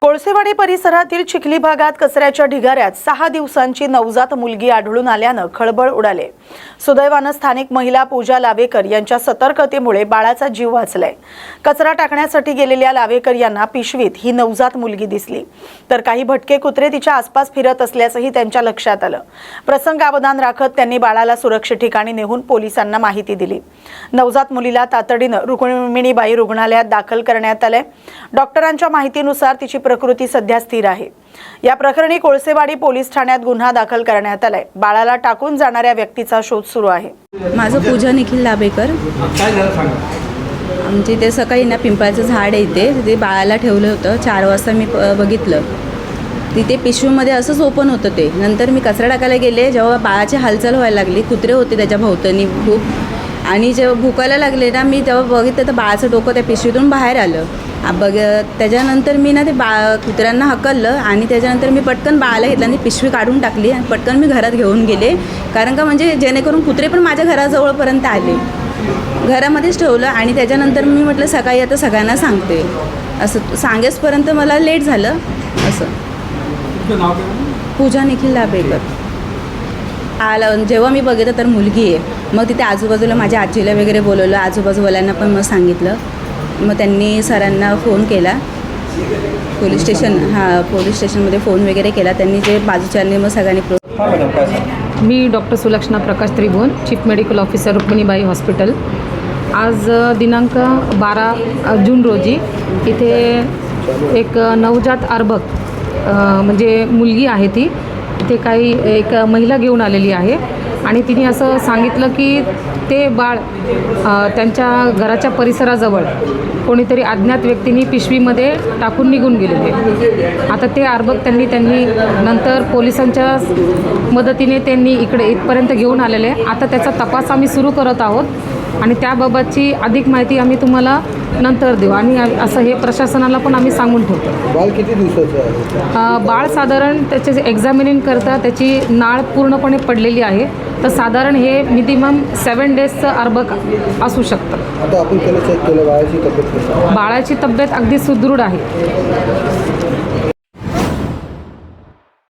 कोळसेवाडी परिसरातील चिखली भागात कचऱ्याच्या ढिगाऱ्यात 6 दिवसांची नवजात मुलगी आढळून आल्याने खळबळ उडाले। सुदैवाने स्थानिक महिला पूजा लावेकर यांच्या सतर्कतेमुळे बाळाचा जीव वाचलाय। कचरा टाकण्यासाठी गेलेल्या लावेकर यांना पिशवीत ही नवजात मुलगी दिसली, तर काही भटके कुत्रे तिच्या आसपास फिरत असल्याचंही त्यांच्या लक्षात आलं। प्रसंगावधान राखत त्यांनी बाळाला सुरक्षित ठिकाणी नेऊन पोलिसांना माहिती दिली। नवजात मुलीला तातडीने रुक्मिणीबाई रुग्णालयात दाखल करण्यात आले। डॉक्टरांच्या माहितीनुसार तिची प्रकृती सध्या स्थिर आहे। या प्रकरणी कोळसेवाडी पोलीस ठाण्यात गुन्हा दाखल करण्यात आलाय। बाळाला टाकून जाणाऱ्या व्यक्तीचा शोध सुरू आहे। माझं पूजा निखिल लाभेकर। काय झालं सांगा। आमच्या इथे सकाळी ना पिंपळाचं झाड आहे, ते बाळाला ठेवलं होतं। 4 वाजता मी बघितलं, तिथे पिशवीमध्ये असंच ओपन होतं ते। नंतर मी कचरा टाकायला गेले, जेव्हा बाळाची हालचाल व्हायला लागली, कुत्रे होते त्याच्या भोवतानी खूप, आणि जेव्हा भुकायला लागले ना, मी तेव्हा बघितलं तर बाळाचं डोकं त्या पिशवीतून बाहेर आलं। त्याच्यानंतर मी ना ते कुत्र्यांना हकललं आणि त्याच्यानंतर मी पटकन बाळाला घेतलं आणि पिशवी काढून टाकली आणि पटकन मी घरात घेऊन गेले, कारण का म्हणजे जेणेकरून कुत्रे पण माझ्या घराजवळपर्यंत आले। घरामध्येच ठेवलं आणि त्याच्यानंतर मी म्हटलं सकाळी आता सगळ्यांना सांगते, असं सांगेसपर्यंत मला लेट झालं। असं पूजा निखिल लाभेकर। जेव्हा मी बघितलं तर मुलगी आहे, मग तिथे आजूबाजूला माझ्या आजीला वगैरे बोलवलं, आजूबाजूवाल्यांना पण मग सांगितलं। मग त्यांनी सरांना फोन केला, पोलीस स्टेशनमध्ये फोन वगैरे केला त्यांनी, जे बाजूच्यांनी मग सगळ्यांनी। मी doctor Sulakshana Prakash Tribhuvan, chief medical officer Rukminibai hospital. आज दिनांक 12 जून रोजी इथे एक नवजात अर्भक म्हणजे मुलगी आहे, ती इथे काही एक महिला घेऊन आलेली आहे आणि तिने असं सांगितलं की ते बाळ त्यांच्या घराच्या परिसराजवळ कोणीतरी अज्ञात व्यक्तींनी पिशवीमध्ये टाकून निघून गेलेले। आता ते अर्भक त्यांनी नंतर पोलिसांच्या मदतीने त्यांनी इथपर्यंत घेऊन आलेले। आता त्याचा तपास आम्ही सुरू करत आहोत आणि त्याबाबतची अधिक माहिती आम्ही तुम्हाला नंतर देऊ, आणि असं हे प्रशासनाला पण आम्ही सांगून ठेवतो। बाळ किती दिवसाचं आहे? बाळ साधारण त्याचे एक्झामिनिंग करता त्याची नाळ पूर्णपणे पडलेली आहे, तर साधारण हे मिनिमम 7 डेजचं अर्भक असू शकतं। आता आपण त्याला चेक केलं, बाळाची तब्येत कशी आहे? बाळाची तब्येत अगदी सुदृढ आहे।